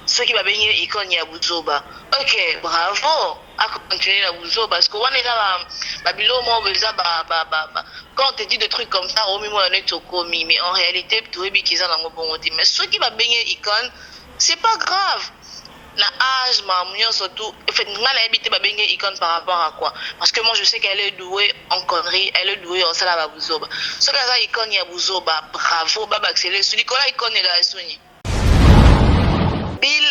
Ceux qui va baigner icône ya buzoba. Ok, bravo. À continuer la buzoba parce que on est là babilo mo beza quand on te dit des trucs comme ça, au moins on est tokomi mais en réalité tout est bikiza na ngobongo. Mais ceux qui va baigner icône, c'est pas grave. La âge ma surtout en fait nga na habité ba baigner icône par rapport à quoi? Parce que moi je sais qu'elle est douée en connerie, elle est douée en sala ba buzoba. Ce que ça icône ya buzoba, bravo baba accéléré. Celui qu'on a icône est là soigné. Bill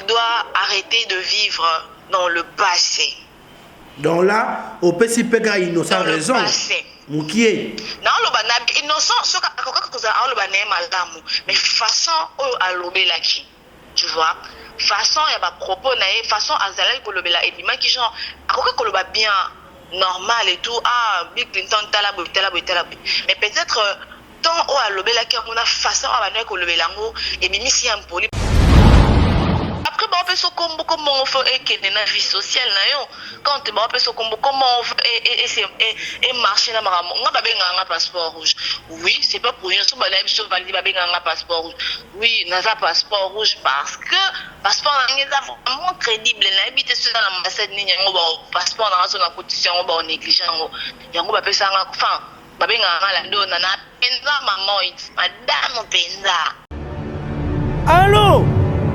doit arrêter de vivre dans le passé. Donc là, au PCPK innocent raison. Moukié. Non, le innocent, ce mais façon à l'obélaki. Tu vois? Façon il y a pas propos naïf, façon azalel pour l'obéla et puis qui genre à quoi que le bien normal et tout Bill Clinton talabo. Mais peut-être tant à l'obélaki on a façon à la que l'obélango et mimi si un poli. Après, on peut se combo comment on fait et la vie sociale, quand on peut se combo comment on fait et marcher dans ma on a un passeport rouge. Oui, c'est pas pour rien, sur valide un passeport rouge. Oui, on a un passeport rouge parce que passeport est vraiment crédible. L'habité sur l'ambassade, passeport dans la condition, on négligent. Il y a un peu ça, enfin, la donne, on a penza maman, madame penza. Allô?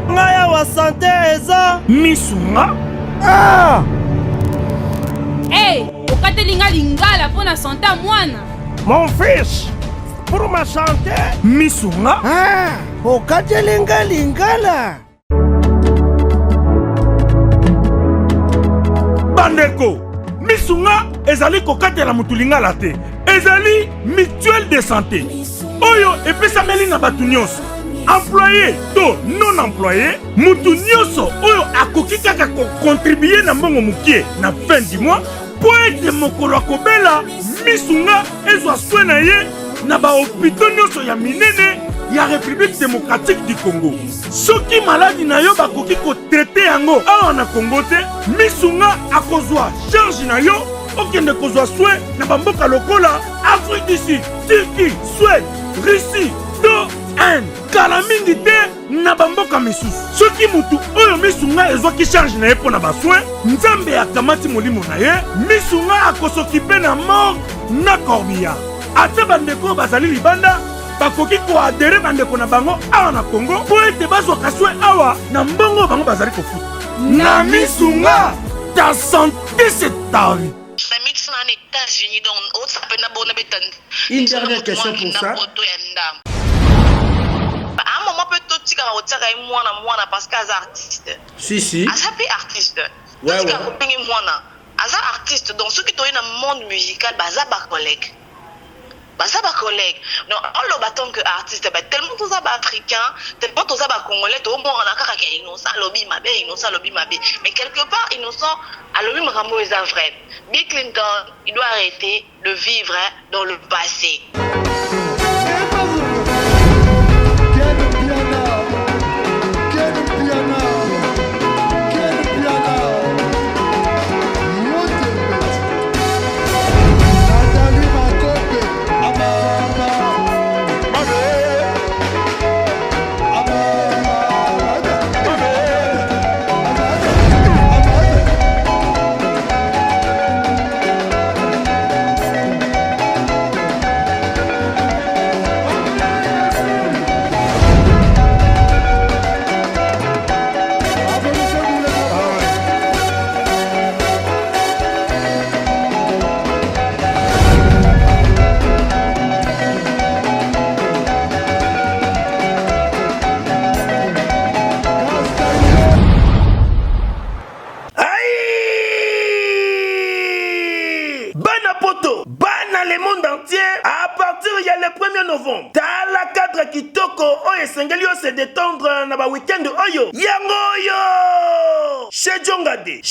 Ngaya wa santé eza Misunga. Ah! Hey, okatelinga lingala pona santé mwana. Mon fils, pour ma santé. Misunga. Ah! Okatelinga lingala. Bandeko. Misunga ezali kokatela mutu lingala te. Ezali mutuelle de santé. Oyo epesameli na batu nyonso. Employé to non employé, mutu nyonso oyo akoki kaka ko contribuer na mbongo mukie na fin du mois po ete mokolo akobela Misunga ezwa soin na ye na ba hôpitaux nyonso ya minene ya République démocratique du Congo. Soki maladi na yo bakoki ko traiter yango awa na Congo te, Misunga akozwa charge na yo okende kozwa soin na bamboka lokola Afrique du Sud, Turquie, Suède, Russie, to kala mingi te na bamboka misusu. Soki mutu oyo Misunga ezwaki charge na ye mpo na basoin, Nzambe akamati molimo na ye, Misunga akosokipe na mort na corbillard. Ate bandeko bazali libanda bakoki koadere bandeko na bango awa na Congo po ete bazwaka soin awa na mbongo bango bazali kofuta. Na Misunga, ta santé c'est ta vie. Une dernière question pour ça. À un moment peut-être tu as moi parce qu'as artiste. Si. As artiste. Ouais. As artiste donc ceux qui sont dans le monde musical baza ba collègue. Donc on le bâton que artiste tellement tous ça africain, tellement tous ça congolais, tout le monde en a kaka innocent lobby mabe. Mais quelque part innocent à lobby Rambo est vrai. Bill Clinton, il doit arrêter de vivre dans le passé. Se détendre na ba week-end oyo yango chez Jongade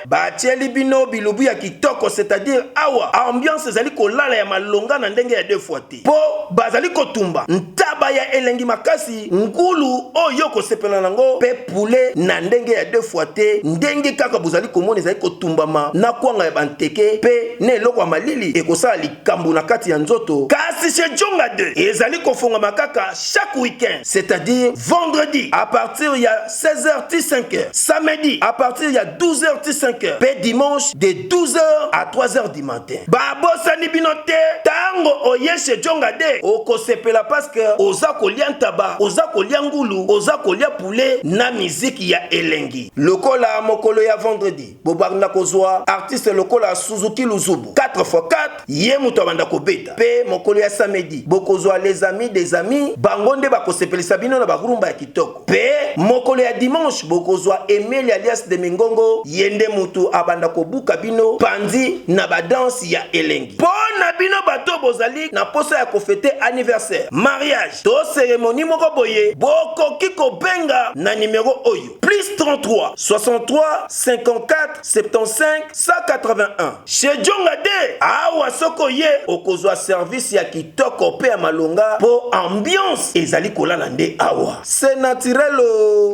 batieli bino bilubu ya kitoko, c'est-à-dire awa ambiance ezali kolala ya malonga na ndenge ya deux fois te po bazali kotumba ntaba ya elengi makasi ngulu oyo kosepela nango pe poulet na ndenge ya deux fois te ndenge kaka bozali komona ezali kotumbama na kwanga ya banteke pe ne eloko ya malili ekosala likambo na kati ya nzoto kasi chez Jongade ezali kofonga makaka à chaque week-end, c'est-à-dire vendredi à partir il y a 16h 5h, samedi à partir il y a 12h 5h, et dimanche de 12h à 3h du matin. Babosani binote tango oye chez Djongade okosepela parce que oza kolia ntaba, oza kolia ngulu, oza kolia poulet na musique ya elengi. Lokola mokolo ya vendredi, bobagna kozwa artiste lokola Suzuki Luzubu 4x4 ye muto banda kobeta. Pe mokolo ya samedi bokozwa les amis des amis bangonde bakosepelisa bino na bakurumba ya kitoko. Pe mokolo ya dimanche bokozwa Emile alias de Mingongo yende mutu abanda kobuka bino pandi na badansi ya elengi. Pona bino bato bozali na posa ya kofete anniversaire, mariage to cérémonie moko boye bokoki kobenga na numéro oyo plus 33 63 54 75 181 chez Djongade. Awa soko ye okozwa service ya kitoko pe ya malonga po ambiance ezali kolala nde awa. C'est naturel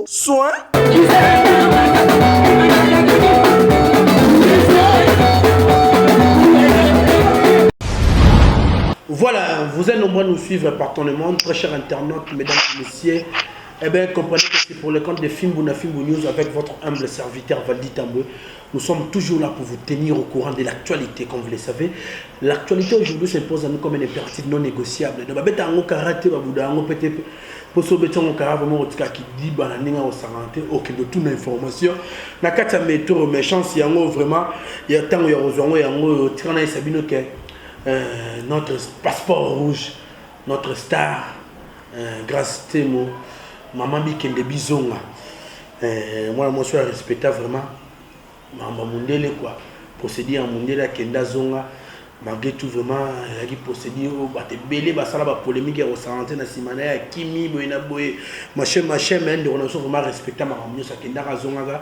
soin. Voilà, vous êtes nombreux à nous suivre partout dans le monde, très chers internautes, mesdames et messieurs. Eh bien, comprenez que c'est pour le compte de Fimbuna Fimbu News avec votre humble serviteur Valdi Tambwe. Nous sommes toujours là pour vous tenir au courant de l'actualité, comme vous le savez. L'actualité aujourd'hui s'impose à nous comme un impératif non négociable. Donc, pour sauver ton caractère, vraiment, qui dit, banana, au saranté, aucune de toute information. Na kata métro, méchance, yango, vraiment, il y a tant de choses, yango, tirana et sabino, notre passeport rouge, notre star, grâce Temo, maman Bikende Bizonga. Moi, je suis respecté vraiment. Maman Mundele, quoi. Procédé en Mundele, Kenda Zonga. Malgré tout, vraiment, il y a procédé au Belé, Basala, polémique, au Saranté, Nassimane, Kimi, Boina Boé, machin, mais des relations vraiment respectables, Kenda Zonga.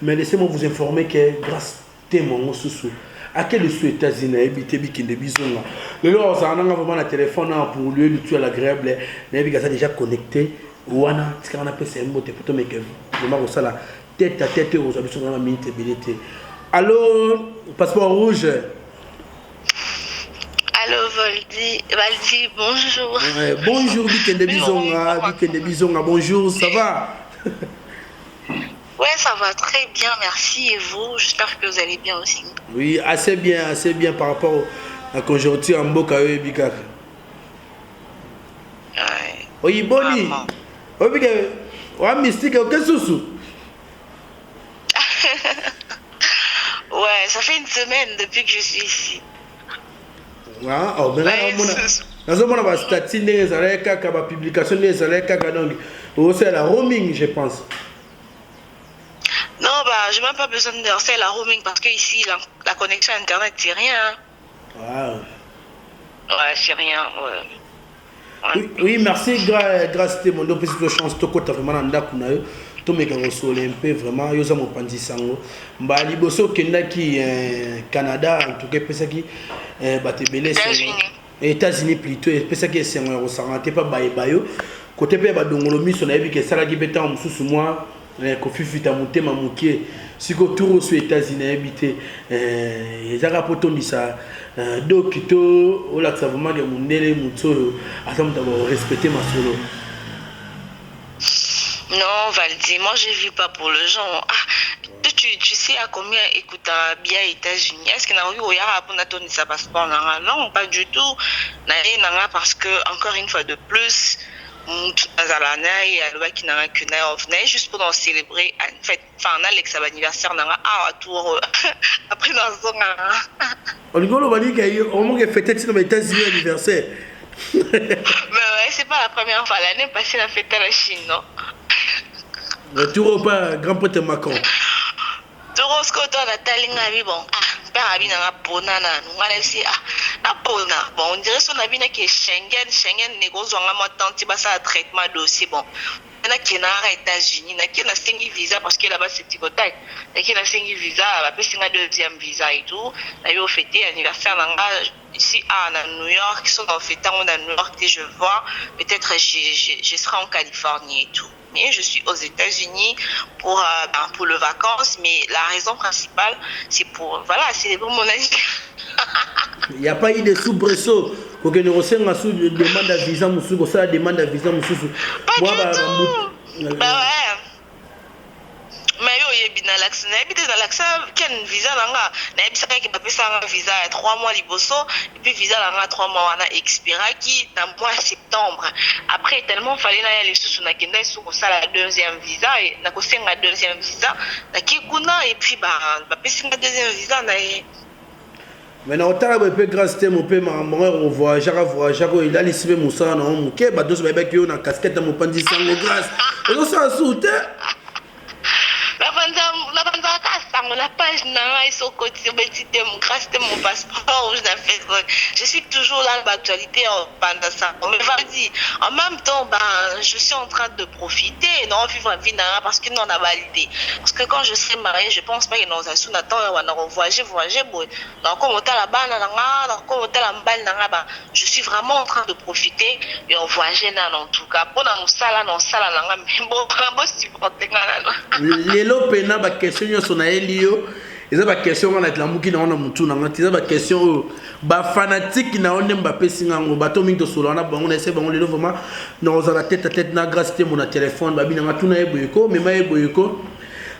Mais laissez-moi vous informer que grâce Temo, mon sous à quel est États-Unis habité Bikinde Bizonga. Le loi, on a vraiment un téléphone pour lui, le tout à l'agréable, mais il a déjà connecté. Ouana, ce qu'on appelle c'est un mot, mais que vraiment ça la tête à tête aux habitudes dans la minute ébélité. Allô, passeport rouge. Allô, Valdi, bonjour. Bonjour, Bikinde Bizonga, bonjour, ça va? Ouais, ça va très bien, merci. Et vous? J'espère que vous allez bien aussi. Oui, assez bien par rapport à la conjoncture en Boka et Bikak. Ouais. Oui, Boni. Oui, Bikak. Ouais, mystique, qu'est-ce que c'est? Ouais, ça fait une semaine depuis que je suis ici. Ah, oh, mais là, on a statut, la publication, c'est la roaming, je pense. Non, bah, j'ai même pas besoin de lancer la roaming parce que ici, la connexion internet, c'est rien. Wow. Ouais, c'est rien, ouais. Oui, merci, grâce à mon opération de chance, tu as vraiment un dakunayo. Tu me consoles un peu, vraiment, yo za mo pandi sango. Mba liboso kenda ki Canada, en tout cas, pesa ki bate belé États-Unis plutôt, pesa ki c'est un ressenté pas bayo. Côté pe ba dongolo miso na yebi ke sala ki beta mususu moi. Kofi fita mutema mukie siko turo aux États-Unis habité ezaka potondisa dokito olakisa vraiment que mundele mutso atamta ba respecter ma solo. Non, Valdi, moi je vis pas pour le genre. Ah, tu sais à combien écoute bien États-Unis? Est-ce que Naoui Oyara pour n'attendre sa passeport? Non, pas du tout. Nanga parce que encore une fois de plus. Juste pour célébrer en fait Alex anniversaire tour après dans son on rigole on dit qu'il fêté aux États-Unis anniversaire. Mais ouais, c'est pas la première fois, l'année passée la fête à la Chine, non? Le tour pas grand pote Macron. Tour Scott on a talinga bon. Père abi na bonana ngala si na bona bon on dirait son abi na qui Schengen négocie nga motanti ba ça traitement dossier bon na qui na États-Unis na qui na singi visa parce que là-bas c'est ticotac na qui na singi visa ba pesi nga deuxième visa et tout na yo fêter anniversaire nga ici à New York sont en fêtant à New York et je vois peut-être je serai en Californie et tout. Mais je suis aux États-Unis pour le vacances, mais la raison principale, c'est pour, voilà, c'est pour mon anniversaire. Il n'y a pas eu de soubresaut Ok, nous recevons sous demande à visa musuko, ça demande à visa musuko. Pas du tout. Bah ouais. Mais yo yebi na l'accent, na l'accent ken visa nanga, na yebi saka ki ba pesa nga visa ya 3 mois liboso et puis visa nanga 3 mois wana expira qui dans mois septembre. Après tellement fallait na aller sous na kenda sous ça la deuxième visa et na ko senga deuxième visa na ki kuna et puis ba pesa nga deuxième visa na maintenant autant ba pe grâce te mo pe ma au voyageur il a laissé Moussa na mo ke ba dos ba ki yo na casquette mo pandi sango grâce. Et ça soute. La page n'a pas côté grâce de mon passeport je suis toujours dans l'actualité pendant ça. Mais vas-y, en même temps, je suis en train de profiter, non vivre la vie parce que nous on a validé. Parce que quand je serai mariée, je pense pas que nous allons attendre on a voyager. Donc comme hôtel là-bas, comme hôtel là-bas, je suis vraiment en train de profiter et on voyager en tout cas. Pour nous ça mais bon supporter les lopena ba question sur na elio. Ils ont pas question on a de la mouki na on a mutu na ngati. Ils ont pas question ba fanatique na on Mbappé singango bato minto solo na bango na essaie bango le vraiment dans la tête à tête na grâce te mon téléphone ba bina matuna eboyeko mais ma eboyeko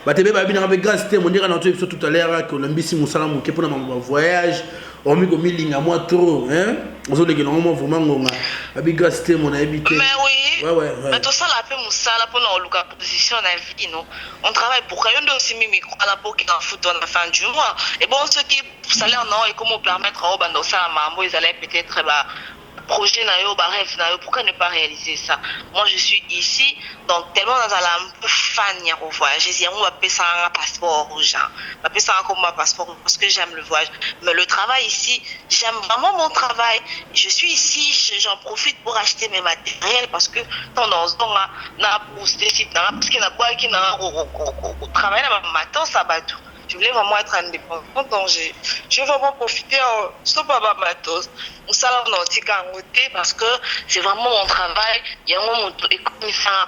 ba tebe ba bina ba grâce te mon dire na tout tout à l'heure que l'ambisi musala mouki pour na voyage on mi komi linga moi trop hein on se le vraiment vraiment ngonga ba grâce te mon habité. Mais oui. Ouais. Mais tout ça la peu musala pour na luka position na vie non. On travaille pour rien de aussi mimi à la pour qui en fout à la fin du mois. Et bon ceux qui salaire non et comment permettre au bando ça mambo ils allaient peut-être projet na yo ba rêve na yo pourquoi ne pas réaliser ça. Moi je suis ici donc tellement dans un peu fan ya voyage j'ai on va payer un passeport rouge va payer un comme passeport parce que j'aime le voyage mais le travail ici j'aime vraiment mon travail je suis ici j'en profite pour acheter mes matériels parce que tendance donc na booster site parce que na bois qui na travail na matin ça va tout. Je voulais vraiment être indépendante, donc je vais vraiment profiter sauf pas matos. Ou ça là parce que c'est vraiment mon travail. Il y a un moment et comme ça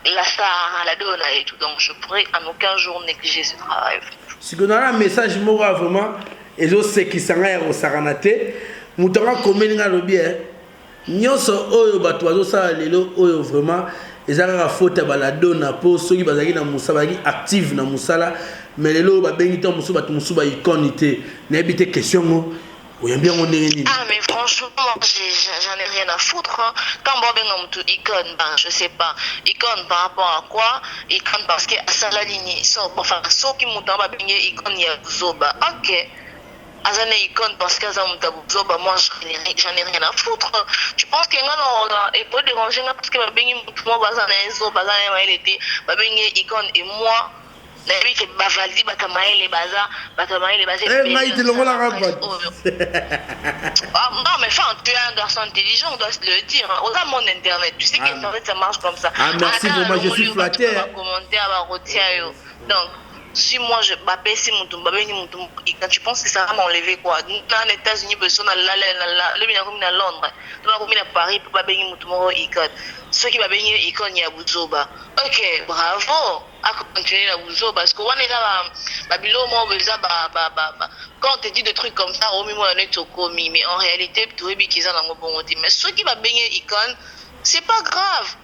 la Sahara, la donne et tout, donc je pourrais en aucun jour négliger ce travail. Si on a un message moi vraiment et je sais qui s'en au Saranate, mutanga komeninga lobby nyonso oyo bato azosa lelo oyo vraiment ezalaka faute balado na po soki bazaki na musala baki active na musala mais lelo ba bengi to musu bato musu ba iconité na ebité question mo oyambi ngo ndenge nini. Ah mais franchement j'en ai rien à foutre hein. Quand bon benga mutu icône je sais pas icône par rapport à quoi icône parce que asala ligne so enfin soki mutu ba bengi icône ya zoba OK. Azane icône parce que moi j'en ai rien à foutre. Tu penses que et peut déranger parce que bengi mutu mo bazana zo bazana ma il était ba bengi icône et moi nabi ke bavali batamaele baza eh maïté le voilà rabat. Non mais enfin tu es un garçon intelligent on doit se le dire on a mon internet tu sais que internet ça marche comme ça. Ah merci vraiment je suis flatté. Donc si moi je baisse quand tu penses que ça va m'enlever quoi dans les États-Unis personne le bien comme à Londres comme à Paris pour pas baigner mon icône ceux qui va baigner icône ya buzoba OK bravo à continuer la buzoba parce que on est là babilo moi quand on te dit des trucs comme ça au moins on est au commis mais en réalité tout est qu'ils ont bon mais ceux qui va baigner icône c'est pas grave.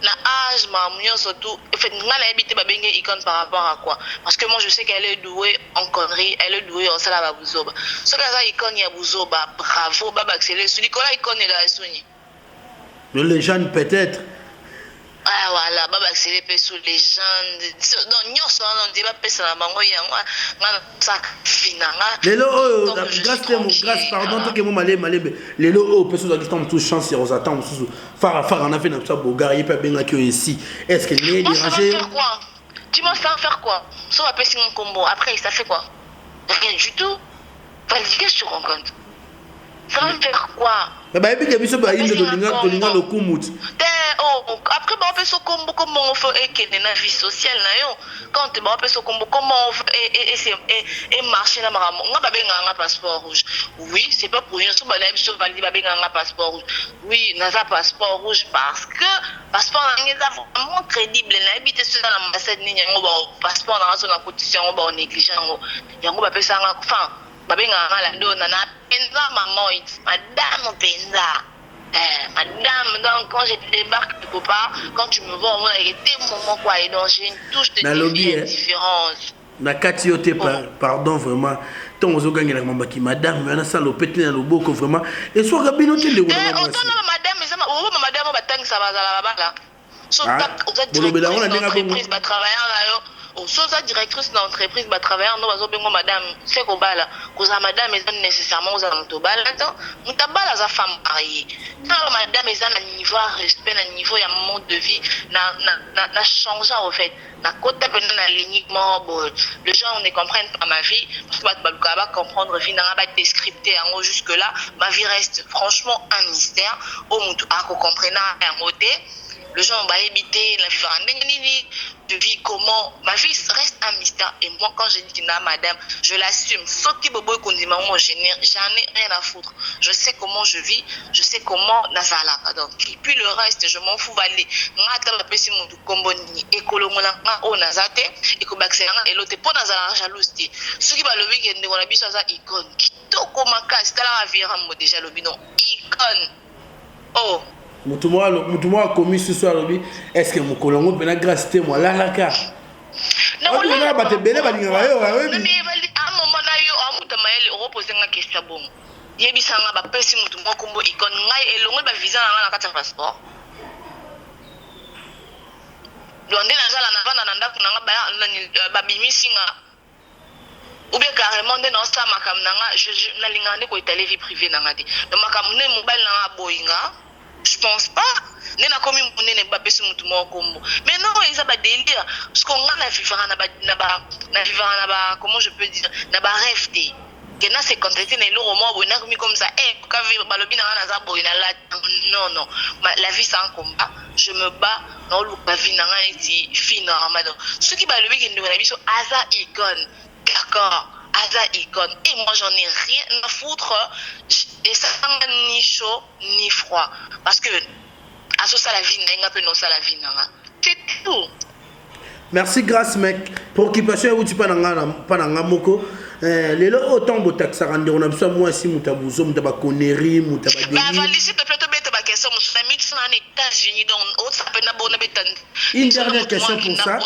La âge ma surtout fait ngala habité ba bengue icône par rapport à quoi parce que moi je sais qu'elle est douée en connerie elle est douée en sala ba buzoba ce que ça icône ya buzoba bravo baba accéléré celui qu'on a icône là soigné les jeunes peut-être ah voilà baba accéléré pe sous les jeunes donc nyonso on dit ba pesa na bango yango ngana sak finanga lelo grâce pardon to ke mo malembe lelo o peso za kistam tout chance aux attentes sous fara on a fait na ça bogari pe benga ki ici est-ce qu'elle est dérangée quoi tu m'as fait faire quoi so va passer mon combo après ça fait quoi rien du tout vas-y qu'est-ce que tu rencontres ça va faire quoi bah et puis que biso ba inde to linga lo kumut après on peut se combo comment on fait que na vie sociale na yo quand on peut se combo comment on et marcher na maramo nga ba benga nga passeport rouge oui c'est pas pour rien so ba biso valide ba benga nga passeport rouge oui na za passeport rouge parce que passeport na ngeza vraiment crédible na habite sur l'ambassade ni ngo ba passeport na so na cotisation ngo ba négligeant ngo yango ba pesa nga enfin babenga la dona na penza maman madame penza. Madame, donc quand je débarque quelque part, quand tu me vois, on a été moment quoi, et donc j'ai une touche de différence. Nakati yote pardon vraiment. Tant aux ogangé la maman qui madame, mais on a ça le pété dans le boko vraiment. Et soit rabino te le autant madame, mais ça madame batang ça va la bala. Sauf que directrice va travailler là. Sauf la directrice d'entreprise va travailler non bazo bengo madame, c'est ko bala. Cause madame est nécessairement aux alentours bala. Mutabala za femme mariée. Quand madame est à niveau respect, à niveau ya mode de vie, na changé en fait. Na côté pendant na lignement bon, les gens ne comprennent pas ma vie parce que va comprendre vie n'a pas descripté en jusque là, ma vie reste franchement un mystère. Au mutu a ko comprendre un côté. Les gens vont éviter la vie de vie, comment ma vie reste un mystère. Et moi, quand je dis qu'il n'a madame, je l'assume. Sauf que Bobo Kondima, moi, j'en ai rien à foutre. Je sais comment je vis, je sais comment Nazala. Donc, et puis le reste, je m'en fous. Valer. Ngata bapesi mutu komboni ekolo molanga o nazate ekobaksela et l'autre pour Nazala jalousie. Ce qui va le week-end on a biso za icône. Kitoko makasi tala avira mo déjà le bino icône. Oh. Mutumo a commis ce soir lobi est-ce que mon colongo bena grâce te moi là ka non on ba te bele ba linga yo mais à un moment là yo amuta mayele reposer nga question bon yebisanga ba pesi mutumo kombo icône ngai elongo ba visa na kata passeport donde na zala na vana na ndaku nga ba bimisinga ou bien carrément de non ça makam nanga je na lingande ko étaler vie privée nanga de donc makam ne mobile na boyinga. Je pense pas. N'est pas comme une n'est pas pessimiste tout mon combo. Mais non, ils ont pas délire. Parce qu'on a la vivre comment je peux dire, n'a pas rêvé. Que n'a c'est contracté n'est l'euro moi on a comme ça. Quand vivre balobi na za boy na la non. La vie c'est un combat. Je me bats dans le la vie na ngati fille normale. Ce qui balobi qui nous a mis sur Aza icône. D'accord. Aza icône. Et moi j'en ai rien à foutre. Et ça n'a ni chaud ni froid. Parce que à ça la vie n'a pas non ça la vie n'a. C'est tout. Merci grâce mec. Préoccupation où tu pas dans moko. Les lots autant de taxes à rendre on a besoin moi si mutabuzo mutaba connerie mutaba délire. Bah valise peut être bête ba question mon ami sont en États-Unis donc ça peut na bonne bête. Une dernière question pour ça.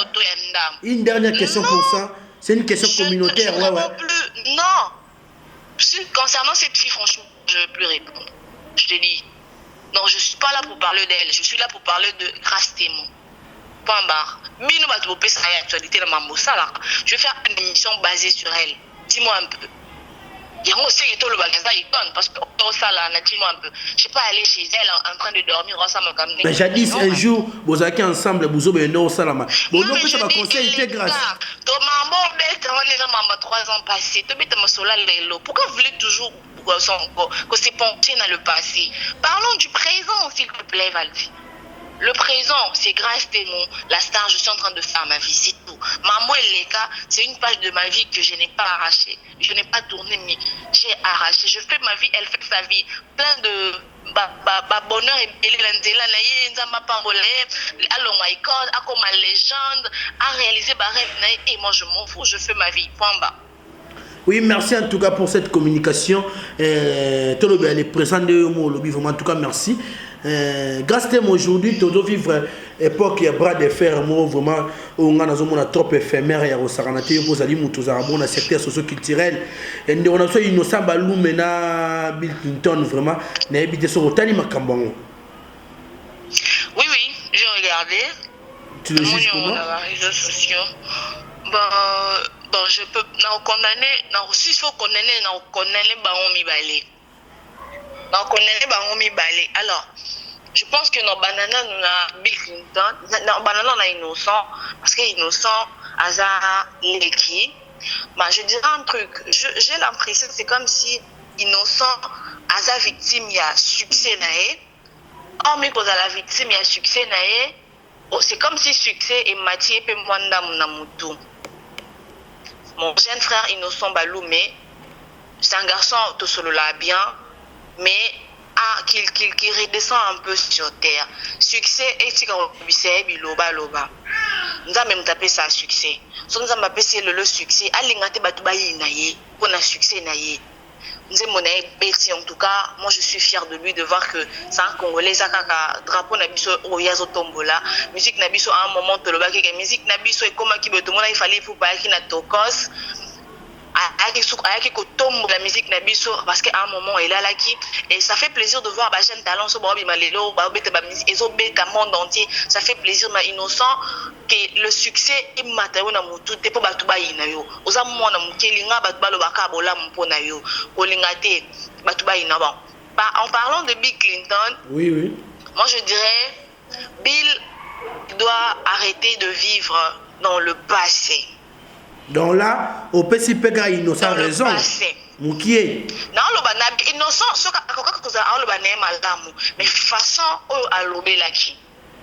Une dernière question pour ça. C'est une question communautaire ouais. Non. Concernant cette fille franchement je ne veux plus répondre. Je te dis. Non, je ne suis pas là pour parler d'elle. Je suis là pour parler de Grâce Témoin. Point barre. Bino va te sa actualité dans ma mossala. Je vais faire une émission basée sur elle. Dis-moi un peu. Il y a aussi le magasin icône parce que ça là, dis-moi un peu. Je ne sais pas aller chez elle en train de dormir ensemble comme mais jadis un jour, vous avez ensemble, vous avez un salama. Bon, donc ça va conseiller grâce. Maman, on est dans 3 ans passés. Pourquoi vous voulez toujours que c'est penché dans le passé? Parlons du présent, s'il te plaît, Valdi. Le présent, c'est Grâce Témoin, la star, je suis en train de faire ma vie, c'est tout. Maman et Leka, c'est une page de ma vie que je n'ai pas arrachée. Je n'ai pas tourné, mais j'ai arraché. Je fais ma vie, elle fait sa vie. Plein de bonheur et ma légende, à réaliser ma rêve, et moi je m'en fous, je fais ma vie, point bas. Oui, merci en tout cas pour cette communication. Tolobi, elle est présente de mon lobby, vraiment en tout cas merci. Grâce à moi aujourd'hui, tu dois vivre époque il y a bras de fer, moi vraiment on a trop éphémère il y a au Saranate, vous allez monter dans secteur socio-culturel et on a soit innocent balou mena Bill Clinton vraiment n'a habité sur Otani Makambongo. Oui, j'ai regardé. Tu le juges comment? Bon, je peux condamner, si il faut condamner Baomi Balé. Alors, je pense que nos bananas, nous avons Bill Clinton, nos bananas, on a innocent, parce que innocent, Azar, Leki. Je dirais un truc, j'ai l'impression que c'est comme si innocent, Azar victime, il y a succès, oh, mais quand la victime, il y a succès, c'est comme si succès est Mathieu et Mwanda Mounamutu. Mon jeune frère innocent Baloumé, c'est un garçon tout seul là bien, mais qu'il redescend un peu sur terre. Succès et si quand c'est biloba loba. Nous avons même tapé ça succès. So nous avons appelé le succès. Alingate batubayi naye pour un succès naye. En tout cas, moi je suis fier de lui de voir que c'est un Congolais, Zakaka, drapeau Nabiso, Oyazo Tombola, musique Nabiso à un moment, la musique Nabiso et comment il fallait pour pas qu'il n'a tokos. La musique Nabiso parce qu'à un moment il a là qui et ça fait plaisir de voir des jeunes talents sur Babi Malelo, Babi musique et Zobé monde entier, ça fait plaisir mais innocent que le succès est matériel na mutu te po batuba inayo oza mwana mukelinga batuba lo bakabola mpona yo kolingate batuba ina bon. En parlant de Bill Clinton, oui, moi je dirais Bill doit arrêter de vivre dans le passé. Donc là, au PCPK, innocent raison. Moukié. Non, le innocent, mais façon à l'obélaki.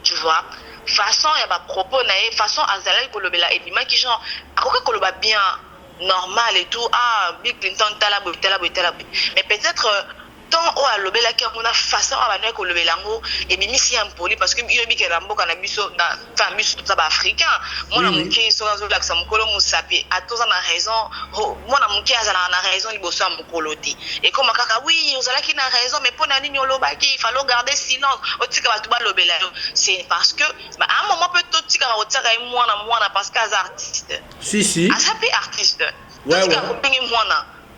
Tu vois? Façon, il y a des propos, façon à Zalal pour l'obéla et bima qui genre, à quoi que l'obéla bien normal et tout, ah, Bill Clinton, talabou. Mais peut-être. Tant à l'obéla qui a façon à la l'obélango et mimi si impoli parce que il y a rambo kana biso enfin biso tout africain moi na muki so zo la samukolo musapi a tous en raison moi na muki azala na raison liboso ya mukoloti et comme kaka oui ozala ki na raison mais pour na nini olobaki il fallait garder silence otika batu ba lobela c'est parce que à un moment peut tout tika otika moi na parce que az artiste si asapi artiste ouais kopingi moi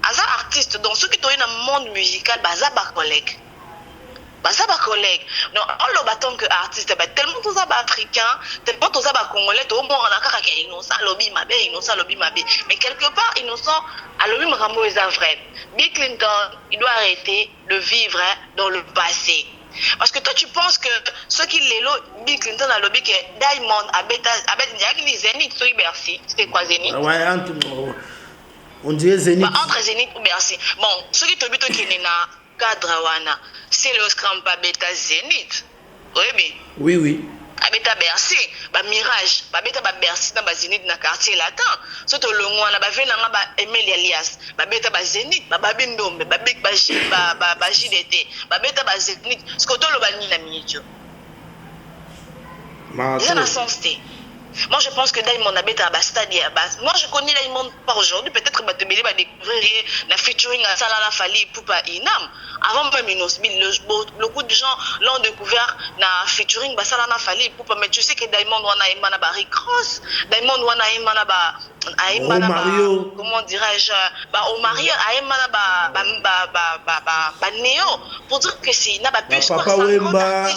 as artiste donc ceux qui sont dans le monde musical baza ba collègue donc on le bâton que artiste tellement tous ça africain tellement tous ça congolais tout monde on a kaka innocent lobby mabe mais quelque part innocent à lobby rambo est vrai. Bill Clinton il doit arrêter de vivre dans le passé. Parce que toi tu penses que ceux qui les Bill Clinton a lobby que Diamond abet ni Zénith sur Bercy c'était quoi Zénith on dirait Zénith. Entre Zénith ou Bercy. Bon, ce qui est qui est dans cadre wana, c'est le scrum pas bêta Zénith. Oui. Abeta Bercy, ba Mirage, ba bêta ba Bercy dans ba Zénith dans quartier latin. Surtout le ngwana ba vena ba Emile Elias, ba bêta ba Zénith, ba Bindombe, ba Big ba JDT, ba bêta ba Zénith. Ce que toi le ba ni na minute. Ça n'a sens té. Moi je pense que Diamond a bêta à stade à base. Moi je connais Diamond pas aujourd'hui, peut-être que Batebele va découvrir la featuring à Salana Fali Poupa Inam. Avant même beaucoup de gens l'ont découvert la featuring à Salana Fali Poupa, mais tu sais que Diamond wana imana ba Rick Ross, Diamond wana imana ba Mario, comment dirais-je, au Mario imana ba Neo pour dire que c'est n'a pas plus Papa Wemba.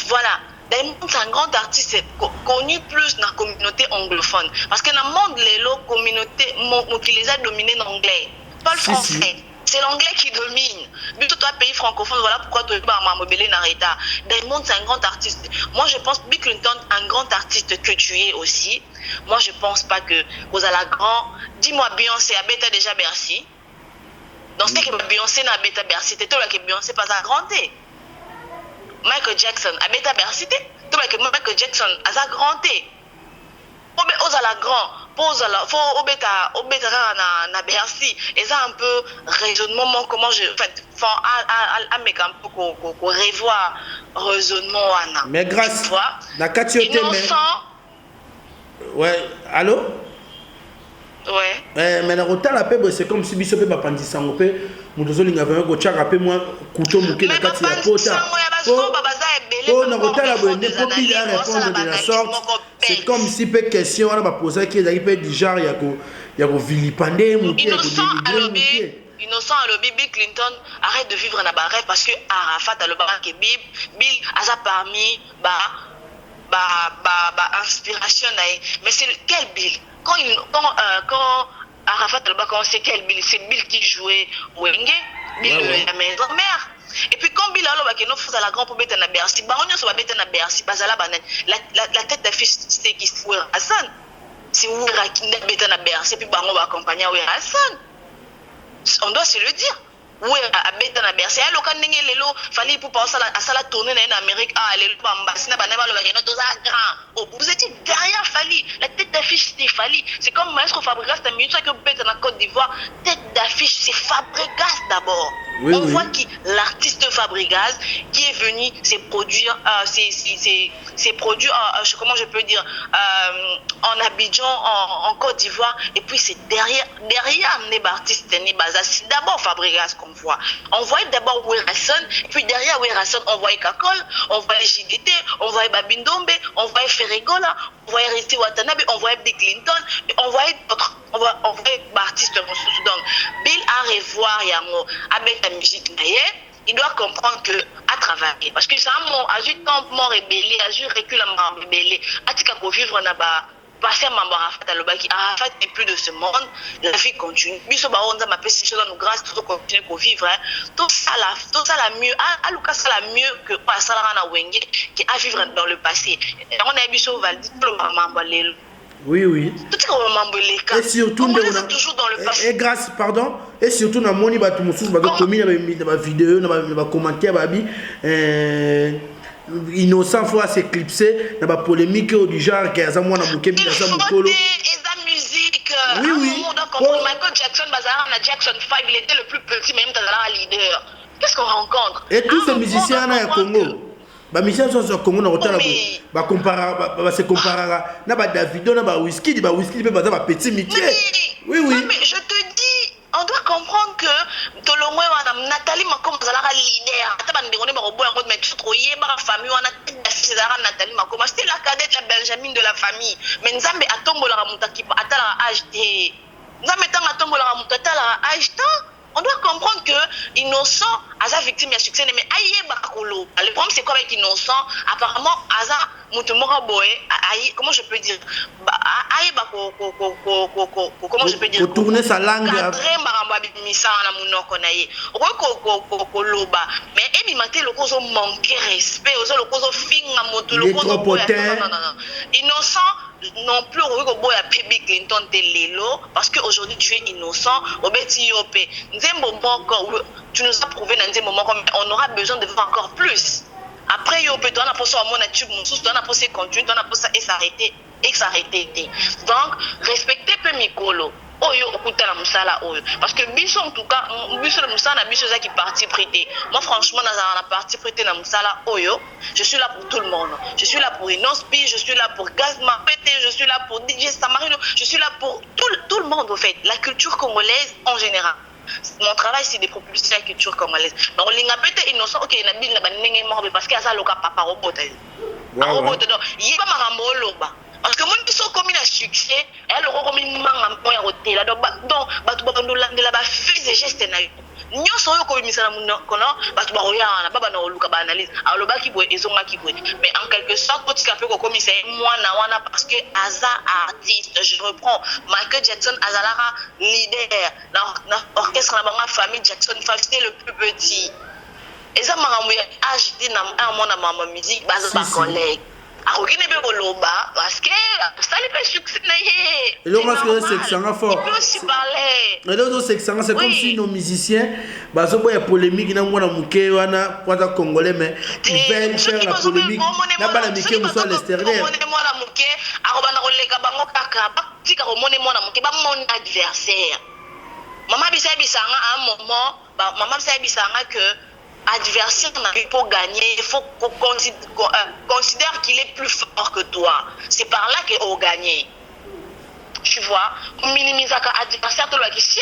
Voilà. Diamond c'est un grand artiste connu plus dans la communauté anglophone parce que dans le monde les communautés qui les a dominés en anglais pas le français. C'est l'anglais qui domine. Mais tout un pays francophone, voilà pourquoi tu vas m'amobeler Narita. Diamond c'est un grand artiste. Moi je pense Bill Clinton un grand artiste que tu es aussi. Moi je pense pas que vous allez grand. Dis-moi Beyoncé a bêta déjà Bercy. Donc c'est que Beyoncé n'a bêta Bercy. T'es toi que Beyoncé pas à grandir. Michael Jackson a bêta Bercy. Toi que Michael Jackson a grandir. Aux à la grand, pose à la, faut au bêta na Bercy. Et ça un peu raisonnement comment je, en fait, faut à mec un peu qu'on revoit raisonnement Anna. Mais grâce na katiote innocent. Ouais, allô? Ouais. Mais la rota la paix c'est comme si biso pe bapandisa ngopé mudozo linga vraiment ko chaka pe moi couteau muké na kati ya pota. Oh, na rota la bonne pour qu'il a répondre de la sorte. C'est comme si pe question on va poser qui est peut du genre ya ko vilipender muké innocent à l'obé Bill Clinton arrête de vivre dans rêve parce que Arafat a le baran que Bill a parmi inspiration mais c'est quel Bill quand Arafat le baran c'est quel Bill c'est Bill qui jouait Wenge Bill la maison mère. Et puis quand Bill a que nous faisons la grande poubelle na Bercy ba on so bête na Bercy bazala banane la tête d'affiche c'est qui fou Hassan c'est où la bête na Bercy puis bango va accompagner Hassan. On doit se le dire. Oui, à bête na Bercy. Alors quand n'engé lelo, fallait pour passer à ça la tournée en Amérique. Ah, lelo bamba, sina banaba le bagay, nous tous grand. Oh, vous étiez derrière Fali. La tête de d'affiche, c'est Fally. C'est comme Maestro Fabregas, t'as mis ça que peut-être en Côte d'Ivoire, tête d'affiche, c'est Fabregas d'abord. Oui, on oui. voit qui l'artiste Fabregas qui est venu ses produits, comment je peux dire, en Abidjan, en Côte d'Ivoire, et puis c'est derrière amener l'artiste c'est d'abord Fabregas qu'on voit. On voyait d'abord Werrason, et puis derrière Werrason, on voyait Kakol, on voyait JDT, on voyait Babindombe, on voyait Ferregola, on voyait Resti Watanabe, on voyait Bill Clinton, on voyait d'autres. On voyait artistes donc Bill a revoir Yango avec la musique d'ailleurs, il doit comprendre que à travailler parce que ça a juste temps mort rébellé, a juste recul à mort rébellé, a tika ko vivre na ba passer à Arafat à l'obaki, Arafat n'est plus de ce monde, la vie continue. Biso ba on a ma petite chose nous grâce pour continuer à vivre, tout ça la mieux, à Lucas ça la mieux que passer à na Wenge qui a vivre dans le passé. On a biso valdi pour le maman balelo. Oui, oui. Et surtout, on est toujours dans le passé. Et grâce, pardon, et surtout, dans mon bateau, commis dans ma vidéo, dans ma commentaire, innocent fois s'éclipser dans ma polémique du genre qui a ça moi dans mon kébé dans ça mon colo. Musique. Oui, oui. Michael Jackson, Jackson 5, il était le plus petit, même dans la leader. Qu'est-ce qu'on rencontre? Et tous ces musiciens là au Congo. Ba musiciens sont au Congo na rotala ba se comparer na ba Davido na ba Wizkid peut pas ba petit métier. Oui oui. Mais je te dis, on doit comprendre que Tolongwe wana Nathalie Makom zalaka leader. Ata ba ndengone ba robo yango mais trop yeba famille wana c'est Nathalie Makom. C'était la cadette la Benjamin de la famille. Mais Nzambe atombola mutaki atala âge te. Nzambe tanga tombola mutata âge te. On doit comprendre que Innocent, Aza victime de succès, mais aïe bakolo. Le problème c'est quoi avec Innocent? Apparemment, Aza Moutemora Boé, comment je peux dire? Aïe bako, comment je peux dire? Pour tourner sa langue. Cadré maramba bimisa na munoko naye. Koloba. Mais ebimate le cause manquer respect, le cause finga moto le cause non. Innocent non plus au boya Bill Clinton de Lelo parce qu'aujourd'hui tu es innocent au beti yopé nzembo moko tu nous as prouvé dans nzembo moko on aura besoin de voir encore plus après yopé toi on a posé à mon tube mon sous toi on a posé continue toi on a posé et s'arrêter donc respecter peu mikolo oyo okuta la musala oyo parce que biso en tout cas biso le musala biso za qui parti prêté moi franchement dans la partie prêté na musala oyo je suis là pour tout le monde je suis là pour Inospi je suis là pour Gazma Pété je suis là pour DJ Samarino je suis là pour tout le monde en fait la culture congolaise en général. Mon travail c'est de propulser la culture congolaise mais on linga pété innocent OK na bil na banenge mort parce que asa loka papa robot robot donc yeba marambo loba parce que mon biso comme na succès elle aura comme manga moya hôtel donc batu bakandolandela ba fait des gestes na nyonso oyo kobimisana kono batu baroyana baba na oluka ba analyse alobaki boye ezongaki boye mais en quelque sorte kotika pe kokomisa mwana wana parce que aza artiste je reprends Michael Jackson azalara leader na orchestre na banga famille Jackson 5 c'était le plus petit eza makambo ya âge na mona mama musique baza ba collègue akokine pe koloba parce que ça lui fait succès na ye et donc parce que c'est ça fort il peut aussi parler et donc c'est comme si nos musiciens bazo boya polémique na mwana muke wana kwata congolais mais ils veulent faire la polémique na bana mike muso à l'extérieur mwana muke akobana koleka bango kaka batika komone mwana muke ba mon adversaire maman bisanga à un moment maman bisanga que adversaire n'a pas gagner, il faut qu'on considère qu'il est plus fort que toi. C'est par là qu'on gagne. Tu vois, on minimise l'adversaire, tout le qui si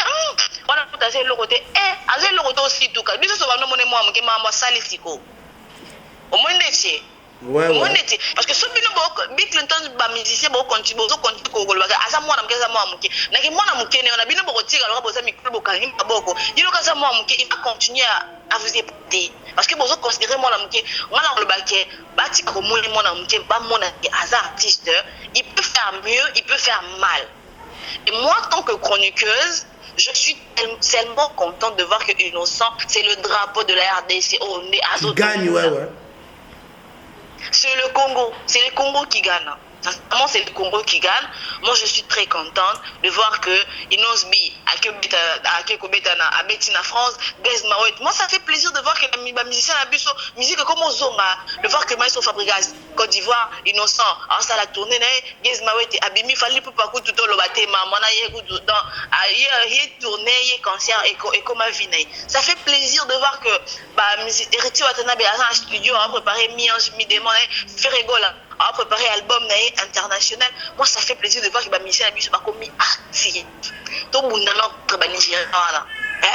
on a tout à fait le côté, le côté aussi tout cas. Bien sûr, on va nous moi qui m'a salisiko. Au moins d'été. Ouais. Parce que ce Bill Clinton ba musicien ba continue kogolo baka asa mwana mkeza mwa muke na ki mwana muke ne on a bino boko tira loka boza micro boka ngimba boko yilo kaza mwa muke il va continuer à vous écouter parce que bozo considérer mwana muke ngala lo baké bati ko mwana mwana muke ba mwana asa artiste il peut faire mieux il peut faire mal et moi en tant que chroniqueuse je suis tellement contente de voir que Innocent c'est le drapeau de la RDC on est à gagne ouais. C'est le Congo qui gagne. Sincèrement, c'est le Congo qui gagne. Moi, je suis très contente de voir que Inosbi, à Bettina France, Gaz Mawet. Moi, ça fait plaisir de voir que les musiciens à musique comme Ozonga, de voir que Maïso Fabregas, Côte d'Ivoire, Innocent, en ça la tournée, Gaz Mawet, Abimi, Fali pour pas tout le baté, Mamana, Yé tournée, Yé concert, et comme Vine. Ça fait plaisir de voir que Héritier Watanabe a un studio à préparer mi-ange, mi-démon, fait rigoler. A préparé album international. Moi, ça fait plaisir de voir que les musiciens sont commis artistes. Tout le monde est Nigérien.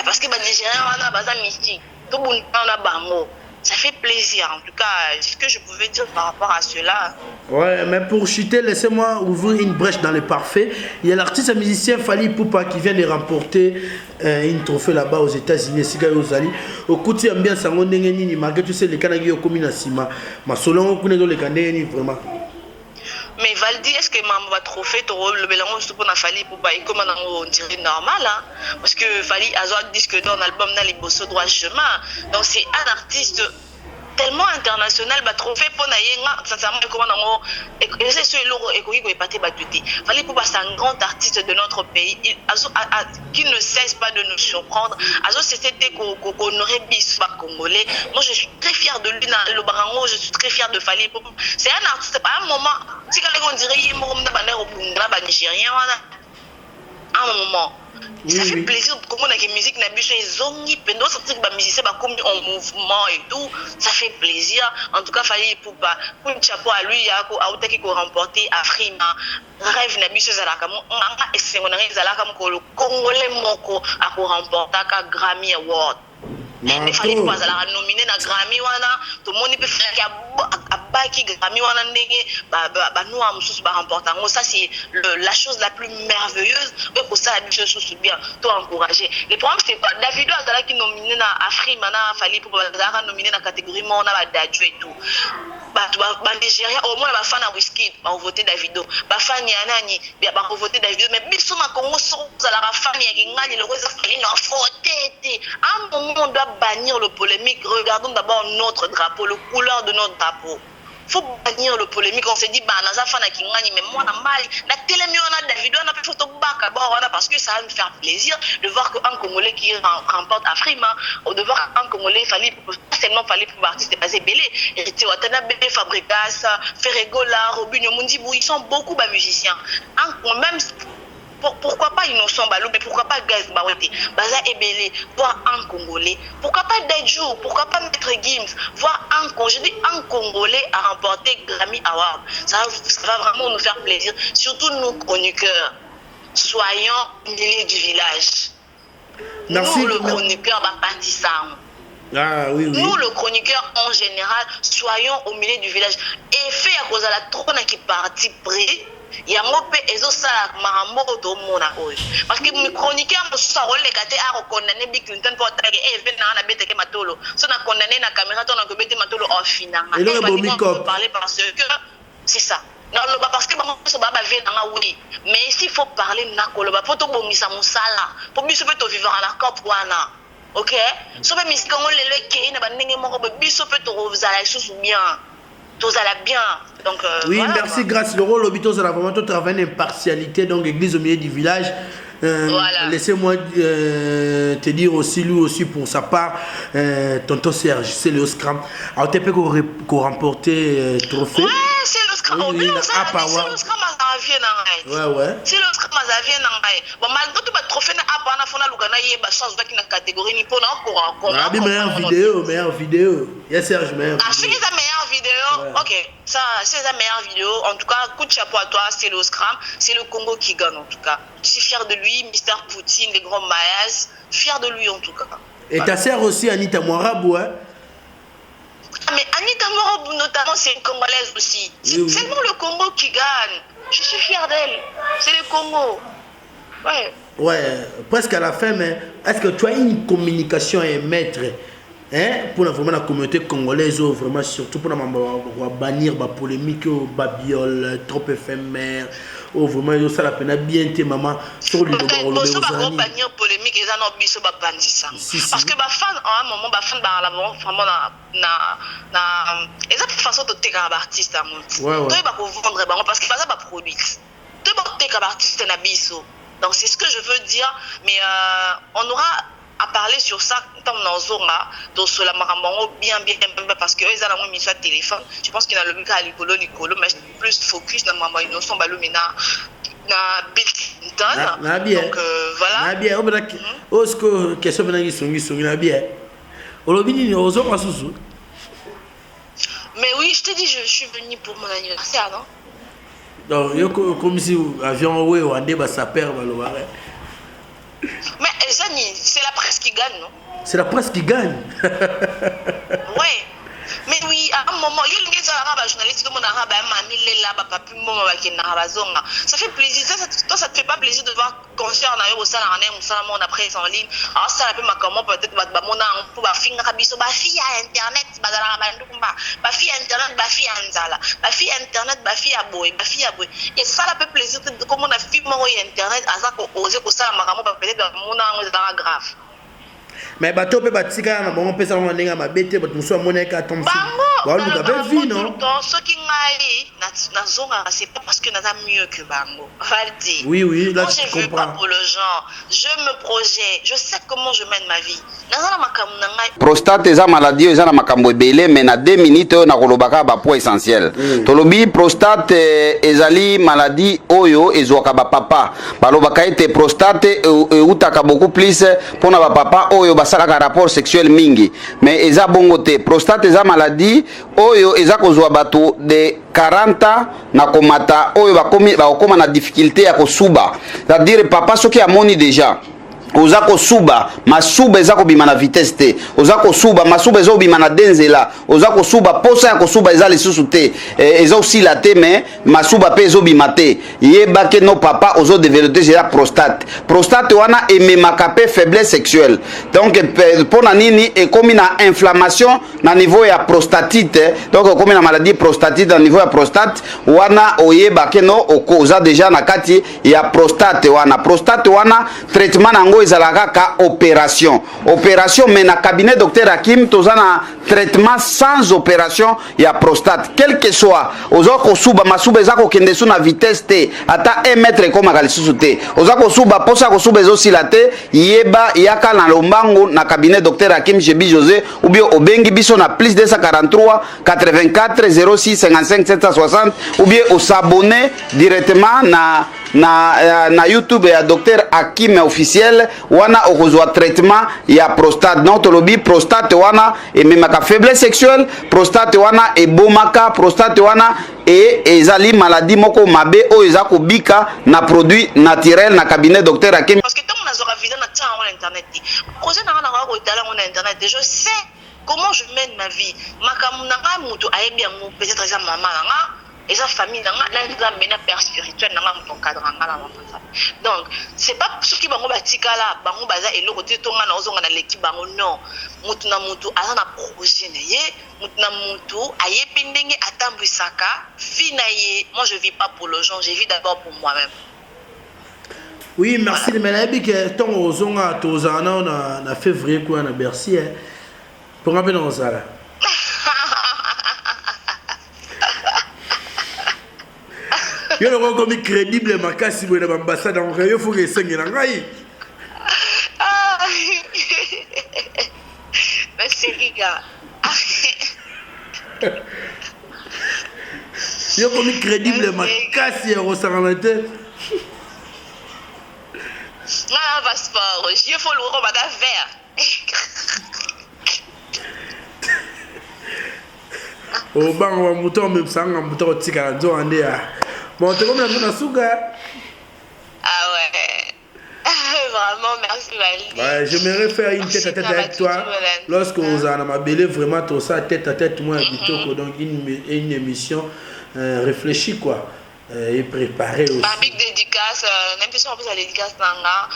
Parce que les Nigériens sont mystique. Tout le monde est bango. Ça fait plaisir, en tout cas, ce que je pouvais dire par rapport à cela. Ouais, mais pour chuter, laissez-moi ouvrir une brèche dans le parfait. Il y a l'artiste musicien Fally Ipupa qui vient de remporter une trophée là-bas aux États-Unis. Au côté ambiance, sango ndenge nini malgré tu sais les kanagi au commune asima. Ma selon ku nezo le kandeni vraiment. Mais Valdi, est-ce que ma trophée le mélange sur pour Fally Ipupa et comment on dirait normal hein? Parce que Fally a un disque dans l'album dans les bossos droit chemin. Donc c'est un artiste tellement international, trophée pour Nayenga, sincèrement, comment on c'est ce lourd et qu'on est pas battuté. Fally Ipupa, c'est un grand artiste de notre pays qui ne cesse pas de nous surprendre. C'était qu'on aurait bis par congolais. Moi, je suis très fière de lui dans le Barango, je suis très fière de Fally Ipupa. C'est un artiste, à un moment, si on dirait qu'il y a un Nigérien, à un moment. Ça fait plaisir comment la musique n'a plus zongi pendant sortir que les musiciens sont comme en mouvement et tout, ça fait plaisir. En tout cas, Fally Ipupa, pour un chapeau à lui, il y a un remporté Afrima, rêve n'a plus ça là comme et c'est on arrive là comme le Congolais moko a remporté un Grammy Award. Les Fally Ipupa ça nominé na Grammy wana, tout le monde peut faire qu'à baki Grammy wana ndenge nous am sous ba remporter. Ça c'est la chose la plus merveilleuse et pour ça la chose bien, tout encourager. Le problème c'est pas Davido azala qui nominé na Afrima na Fally Ipupa azala nominé na catégorie mo na ba Dadju et tout. Nigéria au moins ba fan à Wizkid ba voter Davido, ba fan ya nani ba voter Davido mais biso na Congo so la fan ya kingali le rose Fally na voter. À un moment on doit bannir le polémique. Regardons d'abord notre drapeau, le couleur de notre drapeau. Faut bannir le polémique. On se dit bah naza fana kingani mais moi na mali na télémi on a Davido on a fait photo baka parce que ça va me faire plaisir de voir qu'un Congolais qui remporte Afrima ou de voir un Congolais Fally seulement Fally pour artiste basé belé Héritier Watanabe, Fabregas, Ferregola, Robinho Mundibou, ils sont beaucoup de musiciens. Même pourquoi pas Innocent Balou, mais pourquoi pas Gaz Mawet, Baza Ebele, voir un Congolais, pourquoi pas Dadju, pourquoi pas Maître Gims, voir un Congolais à remporter Grammy Award. Ça va vraiment nous faire plaisir, surtout nous chroniqueurs, soyons milieu du village. Merci. Nous le chroniqueur va partir ça. Nous le chroniqueur en général, soyons au milieu du village. Et fait à cause de la trône qui partit près. Il y a un peu de marambo to mona oy parce que mes chroniqueurs me sont relé gâté à condamner Bill Clinton pour attaquer na bête que matolo so na condamner na caméra ton que bête matolo au final et là parler parce que c'est ça non parce que bango so baba vient na oui mais s'il faut parler na koloba faut to bomisa musala pour biso peut vivre à la cop wana OK so be miskango lele ke na bandenge moko biso peut to vzala sous bien tous à la bien. Donc, oui, voilà, merci, quoi. grâce. Le rôle l'hôpital, c'est vraiment tout travail d'impartialité. Donc, église au milieu du village. Voilà. Laissez-moi te dire aussi, lui aussi, pour sa part, tonton Serge, c'est le Oscar. Alors, tu peux qu'on remporter trophée. Ouais, c'est le Oscar. Oui, c'est le Oscar ouais. C'est le Oscar Mazavien. Bon, malgré tout, le trophée n'a pas de chance de la catégorie ni pour nous. Meilleure vidéo. Il y a Serge, meilleure vidéo. C'est la meilleure vidéo. Ok, ça, c'est la meilleure vidéo. En tout cas, coup de chapeau à toi, c'est le Oscar. C'est le Congo qui gagne, en tout cas. Je suis fier de lui, Mister Poutine, les grands Mayas. Fier de lui, en tout cas. Et ta sœur aussi, Anita Moirabou, hein? Mais Anita Moirabou, notamment, c'est une Congolaise aussi. C'est seulement le Congo qui gagne. Je suis fier d'elle. C'est le Congo. Ouais. Ouais, presque à la fin, mais est-ce que tu as une communication à émettre pour vraiment la communauté congolaise, vraiment surtout pour bannir la polémique, babiole, trop éphémère, oh vraiment yo ça la peine bien te maman sur le boso ba compagnie polémique eza no biso ba bandisa parce que ba fan à un moment ba fan ba la vraiment na eza façon de teka ba artiste à mon toi ba ko vendre bango parce que ça ba produit toi ba teka ba artiste na biso donc c'est ce que je veux dire mais on aura à parler sur ça tant dans zonga donc sur la marambango bien parce que ils ont la mission téléphone je pense qu'il a le cas licolo mais plus focus dans maman ils sont balo mena na Bill Clinton donc voilà na bien au ce que question mena songi na bien olobini ni ozo masusu mais oui je te dis je suis venu pour mon anniversaire non donc yo comme si avion ouais wande ba sa père balo mais c'est la presse qui gagne, non? C'est la presse qui gagne. Ouais. Mais oui, à un moment, il y a des journalistes qui ont ça fait plaisir. Toi, ça te fait pas plaisir de voir concert on a pris en ligne. Alors, ça a ma comment peut-être pour ma fille internet, et ça la fait plaisir de comment on a filmé internet à ça qu'on ose que ça ma peut-être mon grave. Mais bateau peut batika na bon pesa mo ndinga mabete bato muso moneka tombe ba lu ga vie non ce qui ngai na zonga c'est pas parce que na mieux que bango valdi oui là je veux pas pour le genre je me projette je sais comment je mène ma vie na makambo na ngai prostate eza maladie eza na makambo ebele mais na 2 minutes na kolobaka ba point essentiel tolobi prostate ezali maladie oyo ezwaka ba papa balobaka ete prostate utaka beaucoup plus pona ba papa oyo basalaka rapport sexuel mingi mais eza bongo te prostate eza maladie oyo eza kozwa bato de 40 na komata oyo bakoma na difficulté ya kosuba c'est-à-dire papa soki amoni déjà oza kosuba masuba eza kobima na vitesse te oza kosuba masuba eza kobima na denzela oza kosuba posa ya kosuba eza lisusu te eza osila te mais masuba pe ezobima te yebake no papa ozo développer eza prostate wana ememaka pe faiblesse sexuelle donc pona nini ekomi na inflammation na niveau ya prostatite donc ekomi na maladie prostatite na niveau ya prostate wana oyebake no oza déjà na kati ya prostate wana traitement nango ezalaka ka opération mais na cabinet docteur Hakim tozana traitement sans opération ya prostate quel que soit ozo kosuba masuba eza kokende su na vitesse te ata 1 mètre ekoma kalisusu te ozo kosuba posa kosuba ezosila te yeba yaka na lombango na cabinet docteur Hakim Jebi José ou bien obengi biso na plus 243 84 06 55 760 ou bien o s'abonner directement na YouTube ya docteur Hakim officiel wana okozwa traitement ya prostate donc tolobi prostate wana ememaka faiblesse sexuelle prostate wana ebomaka prostate wana ezali maladie moko mabe oyo eza kobika na produit naturel na cabinet docteur Hakim parce que tant on a zora vidéo na tient en internet projet na ko dala en internet je sais comment je mène ma vie makamu na nga mutu ayebi yango peut-être eza mama nga et sa famille dans la mena père spirituel dans mon cadre donc c'est pas ce qui bango batika là bango baza elo côté tonga na ozonga na l'équipe bango non mutu na mutu aza na projet na ye mutu na mutu ayebi ndenge atambwisaka vie na ye moi je vis pas pour le gens je vis d'abord pour moi-même. Oui merci voilà. Mais nayebi que ton ozonga tozana na février quoi na Bercy pour rappeler dans ça là yo le comme crédible makasi boye na ambassade en rayon faut que sengela ngai merci Riga yo comme crédible makasi ya rosaramete na passeport je faut le roba da vert o bango wa muto même sanga muto tika nzo ande ya bon te comme na suga ah ouais vraiment merci Valdi ouais j'aimerais faire une tête à tête avec toi lorsque vous en mabélé vraiment tout ça tête à tête moi bitoko donc une émission réfléchie quoi et préparée aussi big dédicace l'impression en plus la dédicace nanga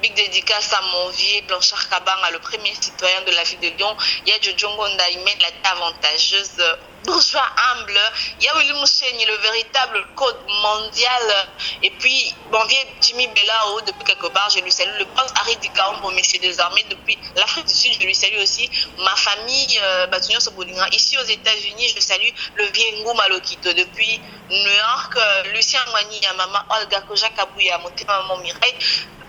big dédicace à mon vieux Blanchard Kabanga, le premier citoyen de la ville de Lyon. Il y a Jojongo Ndaïmen, la avantageuse bourgeois humble. Il y a Willy Mousseni, le véritable code mondial. Et puis, bon vieux Jimmy Bellao, depuis quelque part, je lui salue. Le prince Harry Dikaombo, messieurs des armées, depuis l'Afrique du Sud, je lui salue aussi. Ma famille, Batunyo Sobolinga. Ici aux États-Unis, je salue le vieux Ngou Malokito. Depuis New York, Lucien Mwani, maman Olga Koja Kabouya, mon maman Mireille.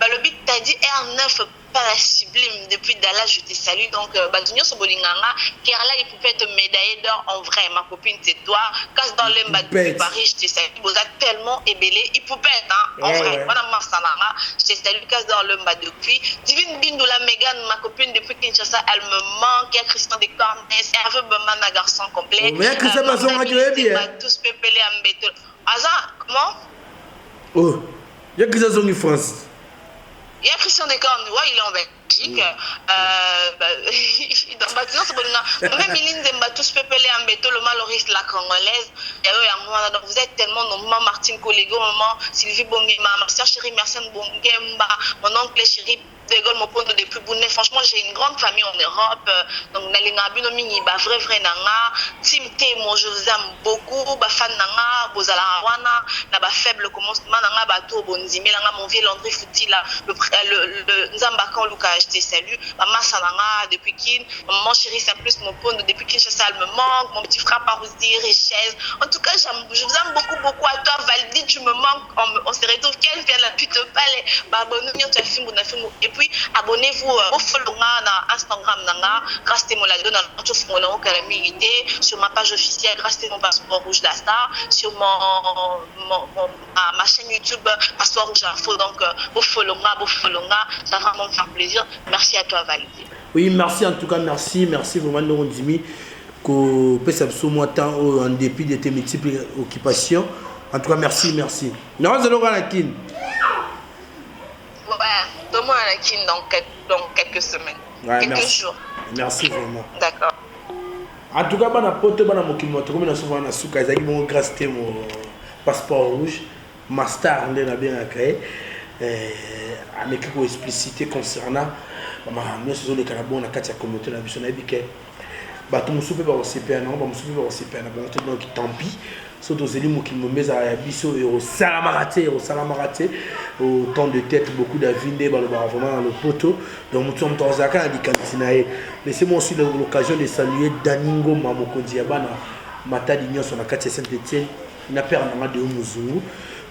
Le big t'as dit R9 pas la sublime depuis Dallas, je te salue. Donc Batunyo Sobolinganga, Kerala il pouvait être médaillé d'or en vrai. Ma copine c'est toi. Casse dans l'emba de Paris, je te salue. Vous êtes tellement ébélé, il pouvait être en vrai. Madame Marsanara, je te salue. Casse dans l'emba depuis. Divine Bindoula Megan, ma copine depuis Kinshasa, elle me manque. Il y a Christian de Cornès, Hervé Beman, un garçon complet. Mais il y a Christian Bazon à Guébi. Tous pépélés à Mbétol. Azan, comment? Oh, il y a Christian Bazon en France. Il y a Christian Descornes, ouais, il est en Belgique. Même Iline Zemba, tous peuplés en béton, le Maloris, la Congolaise. Donc vous êtes tellement nombreux, Martine Collego, maman, Sylvie Bongema, ma soeur chérie, Merciane Bongemba, mon oncle chéri, De Gaulle, mon pote depuis Bounet. Franchement, j'ai une grande famille en Europe. Donc, Nalinga Binomini, vrai nanga. Tim Temo, je vous aime beaucoup. Fan nanga, Bozala Wana, na faible commencement nanga, bateau Bonzime, nanga, mon vieux Landry Foutila, le Nzambakan Luka, je te salue. Maman Sananga, depuis Kin, maman chérie, c'est plus mon pote, depuis Kinshasa, elle me manque. Mon petit frère Parousi, Richesse. En tout cas, je vous aime beaucoup à toi, Valdi, tu me manques. On se retrouve, quelle vient la pute palais. Abonnez-vous, tu as film, et puis abonnez-vous au follow na Instagram nanga grâce à mon la donne notre follow sur ma page officielle grâce à mon passeport rouge la star sur ma chaîne YouTube passeport rouge info. Donc au follow ça va vraiment me faire plaisir. Merci à toi Validi. Oui, merci en tout cas, merci vraiment de Ndimi que peut s'absoumer temps en dépit de tes multiples occupations. En tout cas, merci. Non, c'est le Ranakin. Donne-moi un kin dans quelques semaines, quelques jours. Merci vraiment. D'accord. En tout cas, bana poto bana mokimo to comme na souvent na suka ezaki mon grâce mon passeport rouge master on a bien créé avec ko explicité concernant ma nous les canabon na kati ya communauté na biso na bike bato musupe ba OCP na ba musupe ba OCP na ba to donc tant pis surtout zeli mokimo meza ya biso au salamaraté au temps de tête beaucoup d'avinde vraiment dans le poteau donc nous sommes dans un dikantinae. Laissez-moi aussi l'occasion de saluer Daningo Mamokondi Yabana Matadi Nyos na kati Saint-Étienne na père na de Muzungu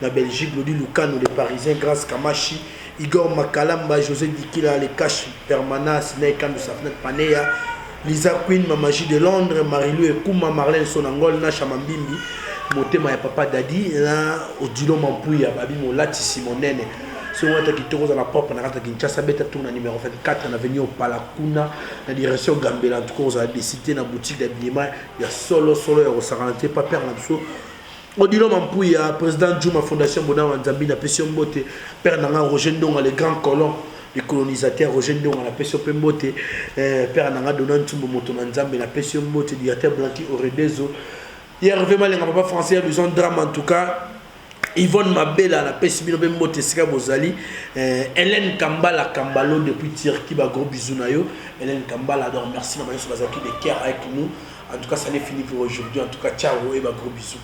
na Belgique Lodi Lucano les Parisiens grâce Kamachi Igor Makalamba José Dikila les caches permanents Sinaï Kandu Safnet Paneya Lisa Queen Mamaji de Londres Marilou et Kouma Marlène Sonangol na Chamambimbi motema ya papa Dadi na Odilo Mampuya babi molati Simonene si on est qui à la porte na kata Kinshasa beta tourna numéro 24 na avenue Palakuna na direction Gambela en tout cas on a décidé na boutique d'habillement il y a solo ya Rosaranté pas perdre l'abso Odilo Mampuya président Djouma Fondation Bona Nzambi na Pession Mbote père nanga Roger Ndonga le grand colon les colonisateurs Roger Ndonga na Pession Mbote père nanga Donan Tumbo Moto na Nzambi na Pession Mbote directeur Blanqui Oredezo. Hier, vraiment, les papa français, ils ont drame en tout cas. Yvonne Mabela, la Pessimino Bembote Sika Bozali. Hélène Kambala Kambalo depuis Turquie, gros bisous nayo. Hélène Kambala, donc merci, maman, sur Bazaki de Caire avec nous. En tout cas, ça n'est fini pour aujourd'hui. En tout cas, ciao et gros bisous.